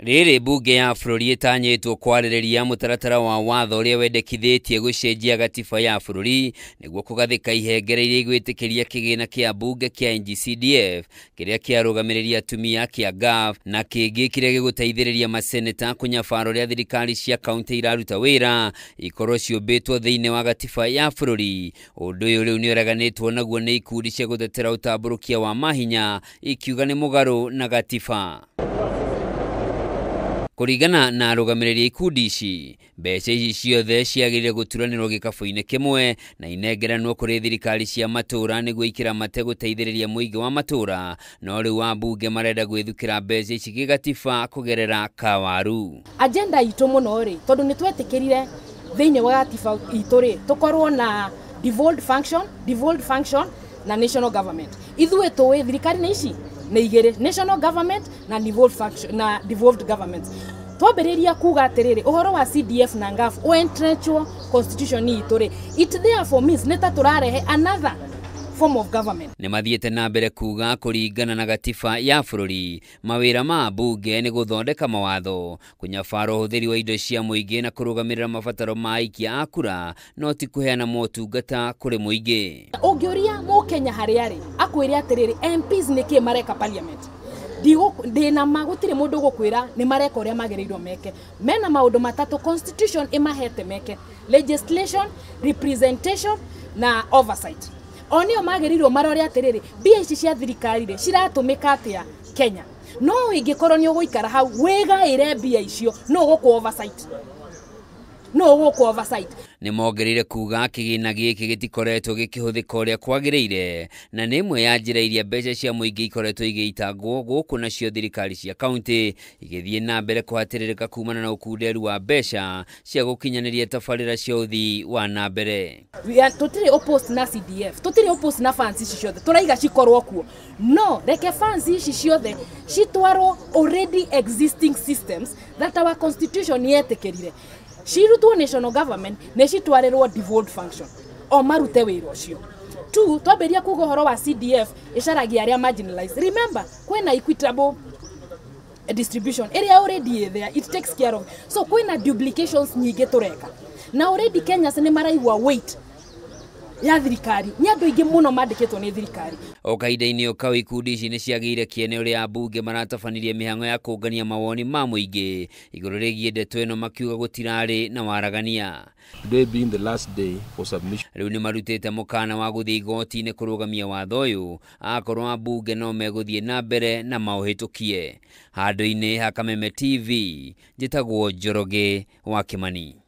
Riri bunge ya bururi itanyitwo kwaririria mutaratara wa watho uria wendekithitie gucenjia gatiba ya bururi niguo kugathika ihengere iria igwitikiria kigina kia bunge kia NG-CDF kiria kiarugamiria atumia kia GAF na kingi kiria giguteithiriria maseneta kunyabara uria thirikari cia kaunti iraruta wira ikorwo ciumbitwo thiini wa gatiba ya bururi. Undu uyu riu ni ureganitwo naguo ni ikundi cia gutetera utamburukia wa mahinya ikiuga ni mugaru na gatiba. Kuringana na arũgamĩrĩri ikundi ici, mbeca ici ciothe ciagĩrĩire gũturanĩrwo gĩkabũ-inĩ kimwe na inengeranwo kũrĩ thirikari cia matũra nĩguo ikĩra mate gũteithĩrĩria mũingĩ wa matũra, no rĩu ambunge marenda gwĩthukĩra mbeca ici gĩgatiba kũgerera kawaru. Agenda itũ mũno rĩ, tondũ nĩ twetĩkĩrire thĩinĩ wa gatiba itũ rĩ, tũkorwo na devolved function na national government. Ithuĩ tũĩ thirikari nĩ ici nĩ igĩrĩ, national government na devolved government. Twambĩrĩria kuga atĩrĩrĩ, ũhoro wa CDF na GAF ũentrenchwo constitution itũ rĩ, it therefore means nĩ ta tũrarehe another form of government. Nĩ mathiĩte na mbere kuga kũringana na gatiba ya bũrũri, mawĩra ma bunge nĩ gũthondeka mawatho, kũnyabara ũhũthĩri wa indo cia mũingĩ na kũrũgamĩrĩra mabataro ma aikia a kura, no ti kũheana motungata kũrĩ mũingĩ. Ũngĩũria mũkenya harĩa rĩ, akwĩre atĩrĩrĩ, MPs nĩkĩ mareka parliament? Ndĩna magũtirĩ mũndũ gũkwĩra nĩ mareka ũrĩa magĩrĩirwo meke. Mena maũndũ matatũ constitution ĩmahete meke: legislation, representation na oversight. Onio magĩrĩirwo marore atĩrĩrĩ, mbia ici cia thirikari rĩ ciratũmĩka atĩa Kenya. No ingĩkorwo nĩ ũgũikara hau wĩgaĩre mbia icio, no ũgũkũ oversight. Nĩ mongereire kuga kĩgĩna gĩkĩ gĩtikoretwo gĩkĩhũthĩka ũrĩa kwagĩrĩire, na nĩ ĩmwe ya njĩra iria mbeca cia mũingĩ ikoretwo igĩitangwo gũkũ nacio thirikari cia kaunti igĩthiĩ na mbere kũhatĩrĩrĩka kumana na ũkunderu wa mbeca cia gũkinyanĩria tabarĩra cia ũthii wa na mbere. Tũtirĩ opposed na CDF, tũtirĩ opposed na funds ici ciothe, tũraiga cikorwo kuo. No, reke funds ici ciothe citwarwo already existing systems that our constitution yetĩkĩrire. Cirutwo national government nĩ citwarĩrwo devolved function o marute wĩra ũcio. Two, twambĩrĩria kuga ũhoro wa CDF ĩcaragia arĩa marginalized. Remember, kwĩna equitable distribution area already there, it takes care of. So kwĩna duplications nyingĩ tũreka. Na already Kenyans nĩ maraigua weight ya thirikari, ni andũ aingĩ mũno mandĩkĩtwo nĩ thirikari. O kahinda-inĩ o kau ikundi ici nĩ ciagĩire kĩene ũrĩa ambunge maratabanirie mĩhang'o ya kũngania mawoni ma mũingĩ igũrũ rĩgiĩ ndeto ĩno, makiuga gũtirarĩ na waragania. Today being the last day for submission. Rĩu nĩ marutĩte mũkana wa gũthiĩ igoti-inĩ kũrũgamia watho ũyũ, akorwo ambunge no megũthiĩ na mbere na maũhĩtũkie. Handũ-inĩ ha Kameme TV, njĩtagwo Njoroge wa Kĩmani.